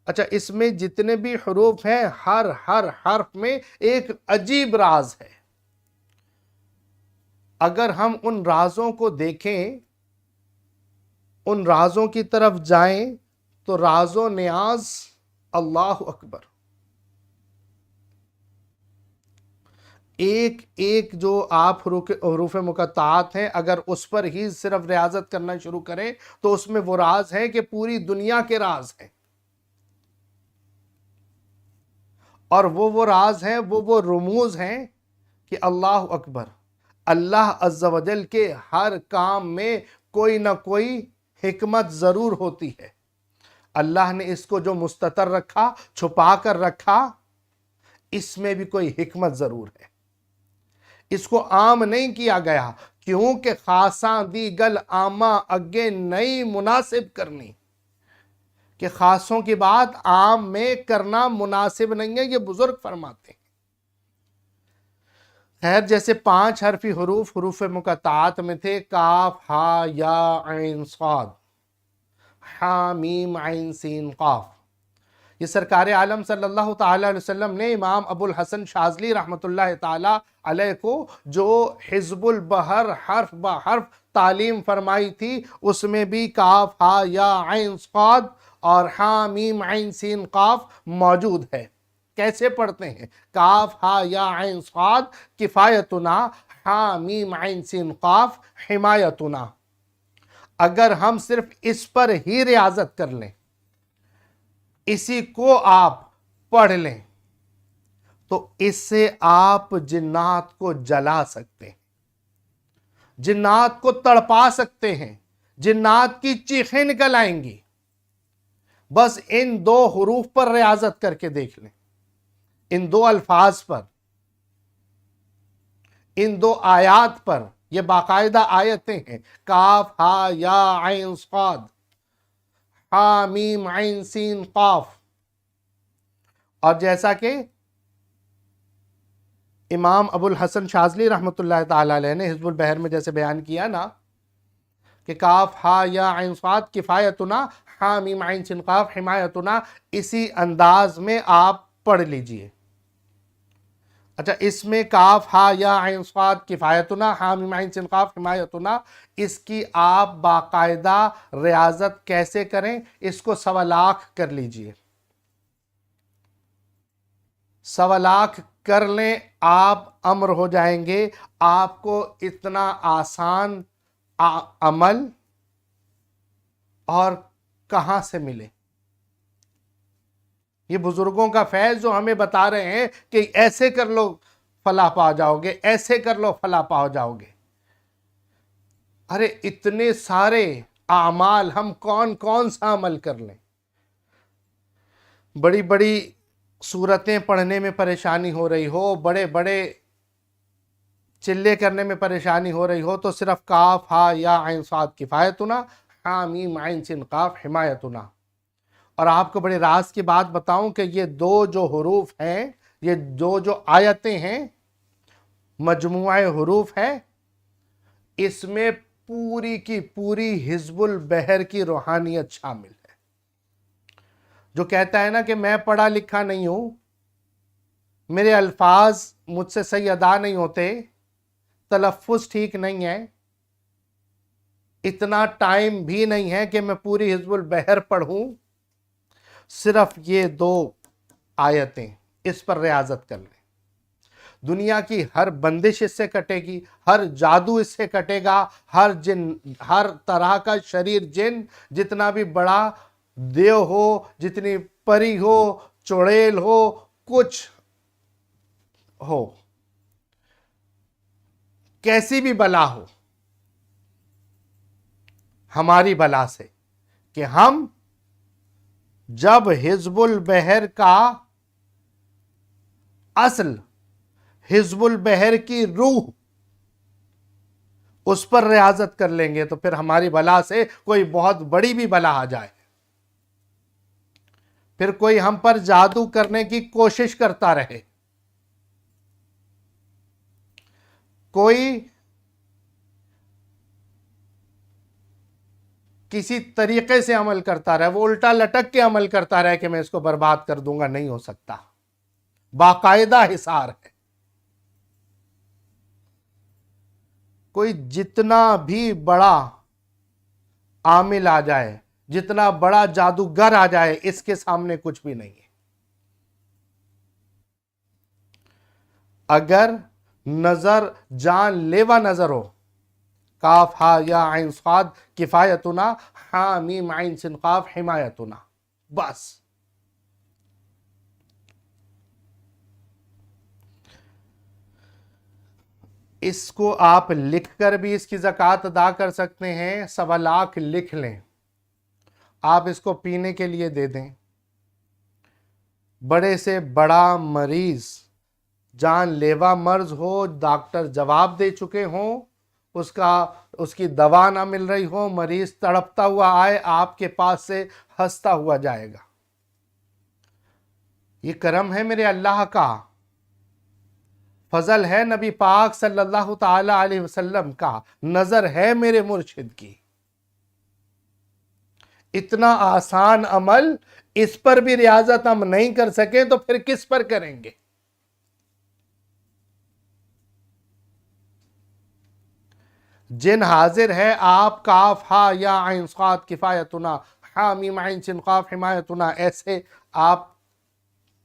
اچھا، اس میں جتنے بھی حروف ہیں ہر حرف میں ایک عجیب راز ہے. اگر ہم ان رازوں کو دیکھیں، ان رازوں کی طرف جائیں تو راز و نیاز اللہ اکبر. ایک ایک جو آپ حروف مقطعات ہیں، اگر اس پر ہی صرف ریاضت کرنا شروع کریں تو اس میں وہ راز ہے کہ پوری دنیا کے راز ہیں. اور وہ راز ہیں، وہ رموز ہیں کہ اللہ اکبر، اللہ عز و جل کے ہر کام میں کوئی نہ کوئی حکمت ضرور ہوتی ہے. اللہ نے اس کو جو مستتر رکھا، چھپا کر رکھا، اس میں بھی کوئی حکمت ضرور ہے. اس کو عام نہیں کیا گیا کیونکہ خاصاں دی گل عامہ اگے نئی مناسب کرنی، کہ خاصوں کی بات عام میں کرنا مناسب نہیں ہے، یہ بزرگ فرماتے ہیں. خیر، جیسے 5 حرفی حروف مقطعات میں تھے، کاف ہا یا عین صاد، حا میم عین سین قاف. یہ سرکار عالم صلی اللہ تعالی علیہ وسلم نے امام ابو الحسن شاذلی رحمۃ اللہ تعالی علیہ کو جو حزب البحر حرف با حرف تعلیم فرمائی تھی، اس میں بھی کاف ہا یا عین صاد اور حا میم عین سین قاف موجود ہے. کیسے پڑھتے ہیں؟ کاف ہا یا عین صاد کفایتنا، حا میم عین سین قاف حمایتنا. اگر ہم صرف اس پر ہی ریاضت کر لیں، اسی کو آپ پڑھ لیں، تو اس سے آپ جنات کو جلا سکتے ہیں، جنات کو تڑپا سکتے ہیں، جنات کی چیخیں نکل آئیں گی. بس ان 2 حروف پر ریاضت کر کے دیکھ لیں، ان 2 الفاظ پر، ان 2 آیات پر. یہ باقاعدہ آیتیں ہیں، کاف ہا یا عین صاد، حا میم عین سین قاف. اور جیسا کہ امام ابو الحسن شاذلی رحمۃ اللہ تعالی علیہ نے حزب البحر میں جیسے بیان کیا نا کہ کاف ہا یا عین صاد کفایتنا، حا میم عین سین قاف حمایتنا، اسی انداز میں آپ پڑھ لیجئے. اچھا، اس میں کاف ہا یا عین صاد کفایتنا، حا میم عین سین قاف حمایتنا، اس کی آپ باقاعدہ ریاضت کیسے کریں؟ اس کو 1.25 لاکھ کر لیجئے، 1.25 لاکھ کر لیں، آپ امر ہو جائیں گے. آپ کو اتنا آسان عمل اور کہاں سے ملے؟ یہ بزرگوں کا فیض جو ہمیں بتا رہے ہیں کہ ایسے کر لو فلاح پا جاؤ گے، ایسے کر لو فلاح پا جاؤ گے. ارے اتنے سارے اعمال ہم کون سا عمل کر لیں؟ بڑی بڑی سورتیں پڑھنے میں پریشانی ہو رہی ہو، بڑے بڑے چلے کرنے میں پریشانی ہو رہی ہو، تو صرف کاف ہا یا عین صاد کفایتنا، حا میم عین سین قاف حمایتنا. اور آپ کو بڑے راز کی بات بتاؤں کہ یہ 2 جو حروف ہیں، یہ 2 جو آیتیں ہیں، مجموعہ حروف ہے، اس میں پوری کی پوری حزب البحر کی روحانیت شامل ہے. جو کہتا ہے نا کہ میں پڑھا لکھا نہیں ہوں، میرے الفاظ مجھ سے صحیح ادا نہیں ہوتے، تلفظ ٹھیک نہیں ہے، اتنا ٹائم بھی نہیں ہے کہ میں پوری حزب البحر پڑھوں، صرف یہ 2 آیتیں، اس پر ریاضت کر لیں. دنیا کی ہر بندش اس سے کٹے گی، ہر جادو اس سے کٹے گا، ہر طرح کا شریر جن، جتنا بھی بڑا دیو ہو، جتنی پری ہو، چڑیل ہو، کچھ ہو، کیسی بھی بلا ہو، ہماری بلا سے، کہ ہم جب حزب البحر کا اصل، حزب البحر کی روح، اس پر ریاضت کر لیں گے تو پھر ہماری بلا سے کوئی بہت بڑی بھی بلا آ جائے، پھر کوئی ہم پر جادو کرنے کی کوشش کرتا رہے، کوئی کسی طریقے سے عمل کرتا رہے، وہ الٹا لٹک کے عمل کرتا رہے کہ میں اس کو برباد کر دوں گا، نہیں ہو سکتا، باقاعدہ حصار ہے۔ کوئی جتنا بھی بڑا عامل آ جائے، جتنا بڑا جادوگر آ جائے، اس کے سامنے کچھ بھی نہیں ہے۔ اگر نظر جان لیوا نظر ہو، کاف ہا یا عین صاد کفایتنا، ہا میم عین سین قاف حمایتنا، بس۔ اس کو آپ لکھ کر بھی اس کی زکوٰۃ ادا کر سکتے ہیں، 1.25 لاکھ لکھ لیں، آپ اس کو پینے کے لیے دے دیں۔ بڑے سے بڑا مریض، جان لیوا مرض ہو، ڈاکٹر جواب دے چکے ہوں، اس کی دوا نہ مل رہی ہو، مریض تڑپتا ہوا آئے، آپ کے پاس سے ہنستا ہوا جائے گا۔ یہ کرم ہے میرے اللہ کا، فضل ہے نبی پاک صلی اللہ تعالی علیہ وسلم کا، نظر ہے میرے مرشد کی۔ اتنا آسان عمل، اس پر بھی ریاضت ہم نہیں کر سکیں تو پھر کس پر کریں گے؟ جن حاضر ہے، آپ کاف ہا یا عین صاد کفایتنا، ہا میم عین سین قاف حمایتنا، ایسے آپ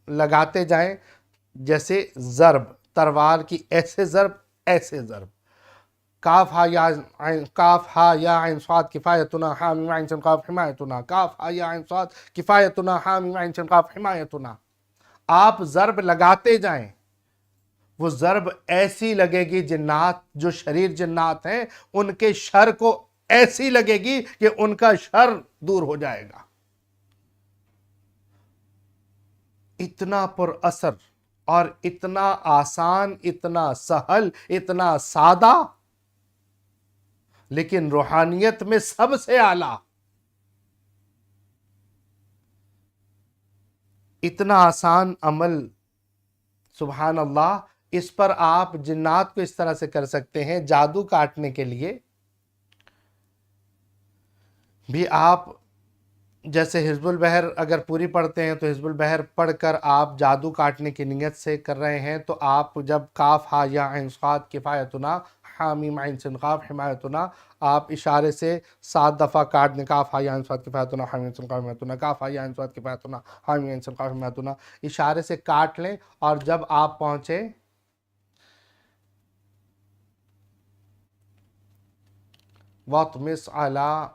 لگاتے جائیں جیسے ضرب تلوار کی، ایسے ضرب، ایسے ضرب، کاف ہا یا عین صاد کفایتنا، ہا میم عین سین قاف حمایتنا، کاف ہا یا عین صاد کفایتنا، ہا میم عین سین قاف حمایتنا۔ آپ ضرب لگاتے جائیں، وہ ضرب ایسی لگے گی، جنات جو شریر جنات ہیں ان کے شر کو ایسی لگے گی کہ ان کا شر دور ہو جائے گا۔ اتنا پر اثر اور اتنا آسان، اتنا سہل، اتنا سادہ، لیکن روحانیت میں سب سے اعلیٰ۔ اتنا آسان عمل، سبحان اللہ۔ اس پر آپ جنات کو اس طرح سے کر سکتے ہیں، جادو کاٹنے کے لیے بھی آپ جیسے حزب البحر اگر پوری پڑھتے ہیں تو حزب البحر پڑھ کر آپ جادو کاٹنے کی نیت سے کر رہے ہیں، تو آپ جب کاف ہا یا عین صاد کفایتنا، ہا میم عین سین قاف حمایتنا، آپ اشارے سے 7 دفعہ کاٹ دیں، کاف ہا یا عین صاد کفایتنا، ہا میم عین سین قاف حمایتنا، کاف ہا یا عین صاد کفایتنا، ہا میم عین سین قاف حمایتنا، اشارے سے کاٹ لیں، اور جب آپ پہنچے وَاطْمِسْ عَلَىٰ،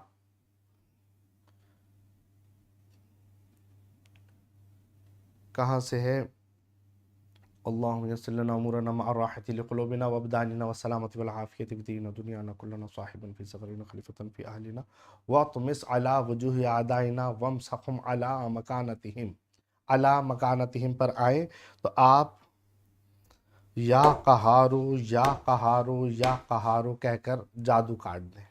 کہاں سے ہے؟ اللہم یسر لنا امورنا مع الراحة لقلوبنا وابداننا والسلامة والعافية في ديننا ودنيانا كلنا صاحبا في صغرنا خليفة في أهلنا واطمس على وجوه أعدائنا وامسحهم على مكانتهم، على مكانتهم پر آئیں تو آپ یا قہارو یا قہارو یا قہارو کہہ کر جادو کاٹ دیں۔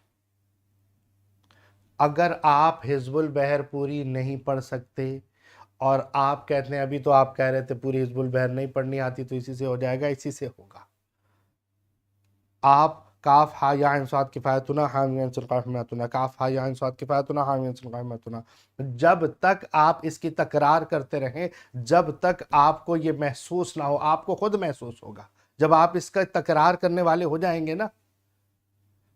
اگر آپ حزب البحر پوری نہیں پڑھ سکتے اور آپ کہتے ہیں، ابھی تو آپ کہہ رہے تھے پوری حزب البحر نہیں پڑھنی آتی تو اسی سے ہو جائے گا، اسی سے ہوگا۔ آپ کاف ہا یا عین صاد کفایتنا، ہا میم عین سین قاف حمایتنا، کاف ہا یا عین صاد کفایتنا، ہا میم عین سین قاف حمایتنا، جب تک آپ اس کی تکرار کرتے رہیں، جب تک آپ کو یہ محسوس نہ ہو، آپ کو خود محسوس ہوگا جب آپ اس کا تکرار کرنے والے ہو جائیں گے نا،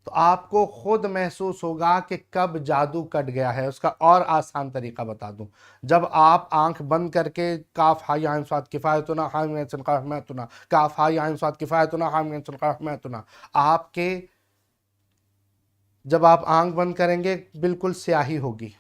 تو آپ کو خود محسوس ہوگا کہ کب جادو کٹ گیا ہے۔ اس کا اور آسان طریقہ بتا دوں، جب آپ آنکھ بند کر کے کاف ہا یا عین صاد کفایتنا، ہا میم عین سین قاف حمایتنا، کاف ہا یا عین صاد کفایتنا، ہا میم عین سین قاف حمایتنا، آپ کے جب آپ آنکھ بند کریں گے بالکل سیاہی ہوگی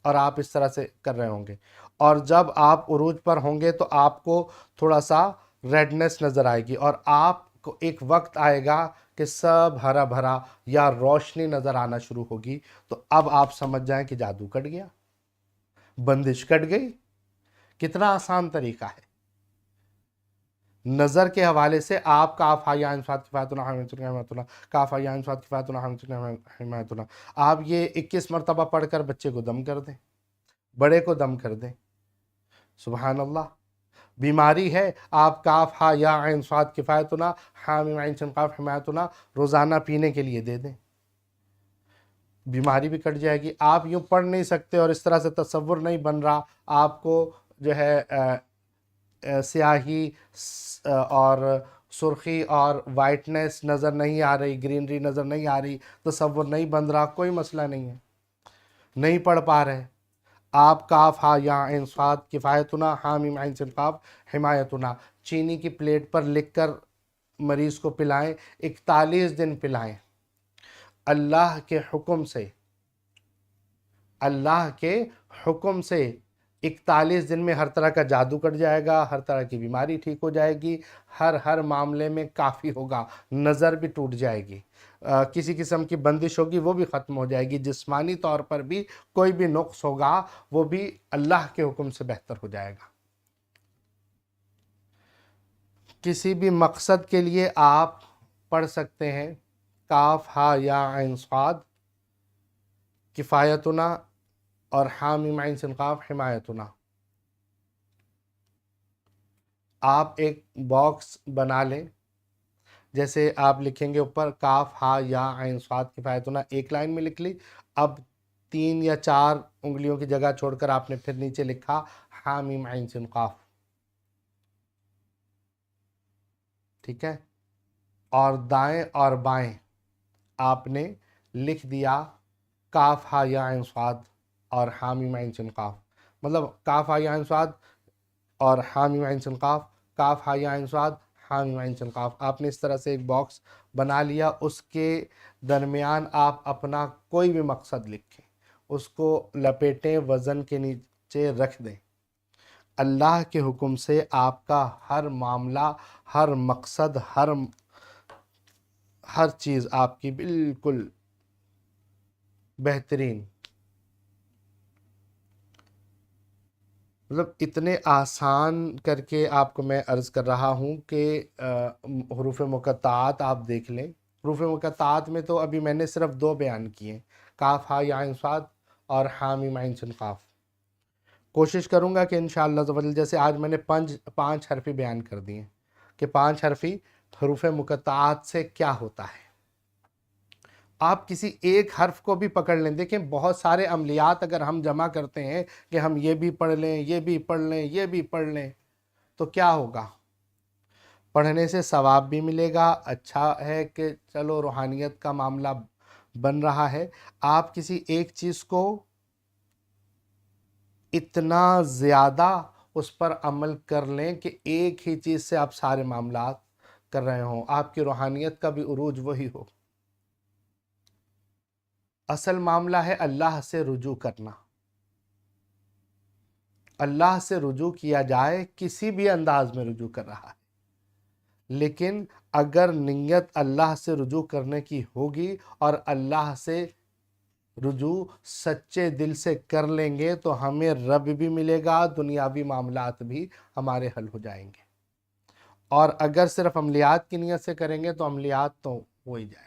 اور آپ اس طرح سے کر رہے ہوں گے، اور جب آپ عروج پر ہوں گے تو آپ کو تھوڑا سا ریڈنس نظر آئے گی، اور آپ کو ایک وقت آئے گا کہ سب ہرا بھرا یا روشنی نظر آنا شروع ہوگی، تو اب آپ سمجھ جائیں کہ جادو کٹ گیا، بندش کٹ گئی۔ کتنا آسان طریقہ ہے۔ نظر کے حوالے سے آپ کاف ہا یا عین صاد کفایتنا، ہا میم عین سین قاف حمایتنا، کاف ہا یا عین صاد کفایتنا، ہا میم عین سین قاف حمایتنا، آپ یہ 21 مرتبہ پڑھ کر بچے کو دم کر دیں، بڑے کو دم کر دیں۔ سبحان اللہ۔ بیماری ہے، آپ کاف ہا یا عین صاد کفایتنا، ہا میم عین سین قاف حمایتنا روزانہ پینے کے لیے دے دیں۔ بیماری بھی کٹ جائے گی. آپ یوں پڑھ نہیں سکتے اور اس طرح سے تصور نہیں بن رہا, آپ کو جو ہے سیاہی اور سرخی اور وائٹنس نظر نہیں آ رہی, گرینری نظر نہیں آ رہی, تصور نہیں بن رہا, کوئی مسئلہ نہیں ہے, نہیں پڑھ پا رہے, آپ کاف ہا یا عین صاد کفایتنا ہا میم عین سین قاف حمایتنا چینی کی پلیٹ پر لکھ کر مریض کو پلائیں, 41 دن پلائیں. اللہ کے حکم سے, اللہ کے حکم سے 41 دن میں ہر طرح کا جادو کٹ جائے گا, ہر طرح کی بیماری ٹھیک ہو جائے گی, ہر معاملے میں کافی ہوگا, نظر بھی ٹوٹ جائے گی, کسی قسم کی بندش ہوگی وہ بھی ختم ہو جائے گی, جسمانی طور پر بھی کوئی بھی نقص ہوگا وہ بھی اللہ کے حکم سے بہتر ہو جائے گا. کسی بھی مقصد کے لیے آپ پڑھ سکتے ہیں کاف ہا یا عین صاد کفایتنا اور ہا میم عین سین قاف حمایتنا. آپ ایک باکس بنا لیں, جیسے آپ لکھیں گے اوپر کاف ہا یا عین صاد کفایتنا, ایک لائن میں لکھ لی, اب 3 یا 4 انگلیوں کی جگہ چھوڑ کر آپ نے پھر نیچے لکھا ہا میم عین سین قاف, ٹھیک ہے, اور دائیں اور بائیں آپ نے لکھ دیا کاف ہا یا عین صاد اور ہا میم عین سین قاف, مطلب کاف ہا یا عین صاد اور ہا میم عین سین قاف, کاف ہا یا عین صاد ہا میم عین سین قاف. آپ نے اس طرح سے ایک باکس بنا لیا, اس کے درمیان آپ اپنا کوئی بھی مقصد لکھیں, اس کو لپیٹیں, وزن کے نیچے رکھ دیں. اللہ کے حکم سے آپ کا ہر معاملہ, ہر مقصد, ہر چیز آپ کی بالکل بہترین, مطلب اتنے آسان کر کے آپ کو میں عرض کر رہا ہوں کہ حروف مقطعات آپ دیکھ لیں. حروف مقطعات میں تو ابھی میں نے صرف 2 بیان کیے ہیں, کاف ہا یا عین صاد اور ہا میم عین سین قاف. کوشش کروں گا کہ انشاءاللہ عزوجل جیسے آج میں نے 5 حرفی بیان کر دیے کہ 5 حرفی حروف مقطعات سے کیا ہوتا ہے. آپ کسی ایک حرف کو بھی پکڑ لیں, دیکھیں بہت سارے عملیات اگر ہم جمع کرتے ہیں کہ ہم یہ بھی پڑھ لیں, یہ بھی پڑھ لیں, یہ بھی پڑھ لیں, تو کیا ہوگا, پڑھنے سے ثواب بھی ملے گا, اچھا ہے کہ چلو روحانیت کا معاملہ بن رہا ہے. آپ کسی ایک چیز کو اتنا زیادہ اس پر عمل کر لیں کہ ایک ہی چیز سے آپ سارے معاملات کر رہے ہوں, آپ کی روحانیت کا بھی عروج وہی ہو. اصل معاملہ ہے اللہ سے رجوع کرنا. اللہ سے رجوع کیا جائے, کسی بھی انداز میں رجوع کر رہا ہے, لیکن اگر نیت اللہ سے رجوع کرنے کی ہوگی اور اللہ سے رجوع سچے دل سے کر لیں گے تو ہمیں رب بھی ملے گا, دنیاوی معاملات بھی ہمارے حل ہو جائیں گے. اور اگر صرف عملیات کی نیت سے کریں گے تو عملیات تو ہو ہی جائے گے,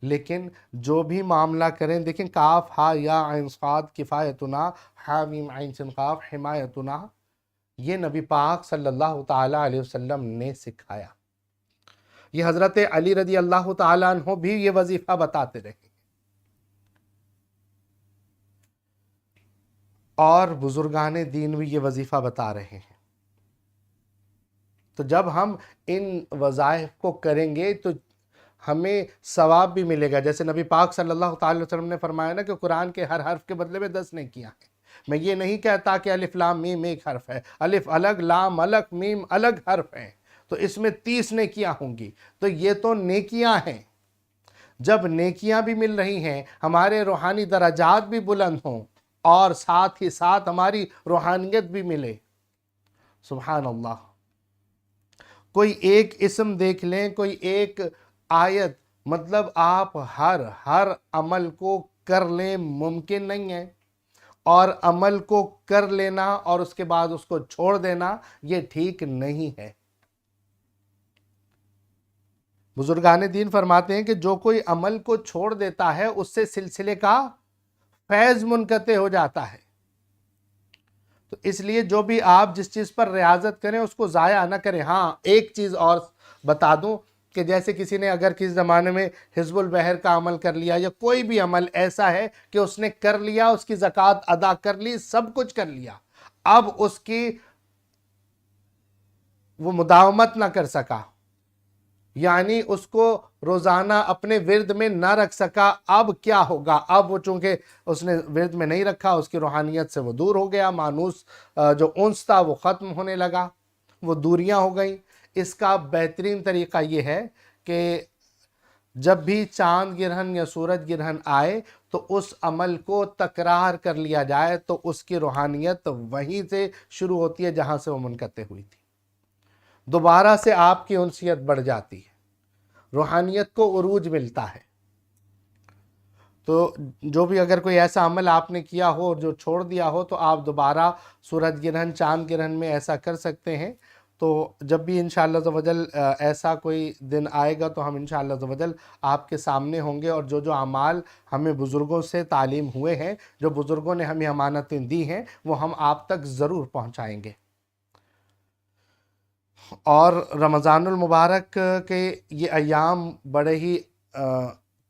لیکن جو بھی معاملہ کریں, دیکھیں کاف ہا یا عین صاد کفایتنا ہا میم عین سین قاف حمایتنا, یہ نبی پاک صلی اللہ تعالیٰ علیہ وسلم نے سکھایا. یہ حضرت علی رضی اللہ تعالیٰ عنہ بھی یہ وظیفہ بتاتے رہے, اور بزرگان دین بھی یہ وظیفہ بتا رہے ہیں. تو جب ہم ان وظائف کو کریں گے تو ہمیں ثواب بھی ملے گا. جیسے نبی پاک صلی اللہ تعالی وسلم نے فرمایا نا کہ قرآن کے ہر حرف کے بدلے میں 10 نیکیاں ہیں. میں یہ نہیں کہتا کہ الف لام میم ایک حرف ہے, الف الگ, لام الگ, میم الگ حرف ہیں, تو اس میں 30 نیکیاں ہوں گی. تو یہ تو نیکیاں ہیں. جب نیکیاں بھی مل رہی ہیں, ہمارے روحانی درجات بھی بلند ہوں, اور ساتھ ہی ساتھ ہماری روحانیت بھی ملے, سبحان اللہ. کوئی ایک اسم دیکھ لیں, کوئی ایک آیت, مطلب آپ ہر عمل کو کر لیں, ممکن نہیں ہے. اور عمل کو کر لینا اور اس کے بعد اس کو چھوڑ دینا یہ ٹھیک نہیں ہے. بزرگان دین فرماتے ہیں کہ جو کوئی عمل کو چھوڑ دیتا ہے اس سے سلسلے کا فیض منقطع ہو جاتا ہے. تو اس لیے جو بھی آپ جس چیز پر ریاضت کریں اس کو ضائع نہ کریں. ہاں ایک چیز اور بتا دوں, کہ جیسے کسی نے اگر کسی زمانے میں حزب البحر کا عمل کر لیا یا کوئی بھی عمل ایسا ہے کہ اس نے کر لیا، اس کی زکوٰۃ ادا کر لی، سب کچھ کر لیا، اب اس کی وہ مداومت نہ کر سکا، یعنی اس کو روزانہ اپنے ورد میں نہ رکھ سکا، اب کیا ہوگا؟ اب وہ چونکہ اس نے ورد میں نہیں رکھا، اس کی روحانیت سے وہ دور ہو گیا، مانوس جو انس تھا وہ ختم ہونے لگا، وہ دوریاں ہو گئیں۔ اس کا بہترین طریقہ یہ ہے کہ جب بھی چاند گرہن یا سورج گرہن آئے تو اس عمل کو تکرار کر لیا جائے، تو اس کی روحانیت وہیں سے شروع ہوتی ہے جہاں سے وہ منقطع ہوئی تھی، دوبارہ سے آپ کی انسیت بڑھ جاتی ہے، روحانیت کو عروج ملتا ہے۔ تو جو بھی اگر کوئی ایسا عمل آپ نے کیا ہو اور جو چھوڑ دیا ہو، تو آپ دوبارہ سورج گرہن، چاند گرہن میں ایسا کر سکتے ہیں۔ تو جب بھی انشاءاللہ عز و جل ایسا کوئی دن آئے گا تو ہم انشاءاللہ عز و جل آپ کے سامنے ہوں گے، اور جو جو اعمال ہمیں بزرگوں سے تعلیم ہوئے ہیں، جو بزرگوں نے ہمیں امانتیں دی ہیں، وہ ہم آپ تک ضرور پہنچائیں گے۔ اور رمضان المبارک کے یہ ایام بڑے ہی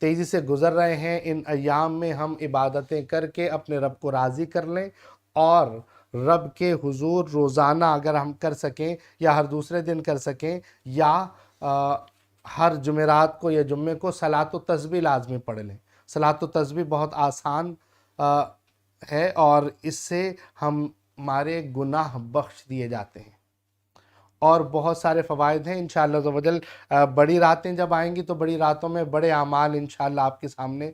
تیزی سے گزر رہے ہیں، ان ایام میں ہم عبادتیں کر کے اپنے رب کو راضی کر لیں، اور رب کے حضور روزانہ اگر ہم کر سکیں یا ہر دوسرے دن کر سکیں، یا ہر جمعرات کو یا جمعے کو صلاۃ و تسبیح لازمی پڑھ لیں۔ صلاۃ و تسبیح بہت آسان ہے، اور اس سے ہمارے گناہ بخش دیے جاتے ہیں، اور بہت سارے فوائد ہیں انشاءاللہ عز و جل۔ بڑی راتیں جب آئیں گی تو بڑی راتوں میں بڑے اعمال انشاءاللہ آپ کے سامنے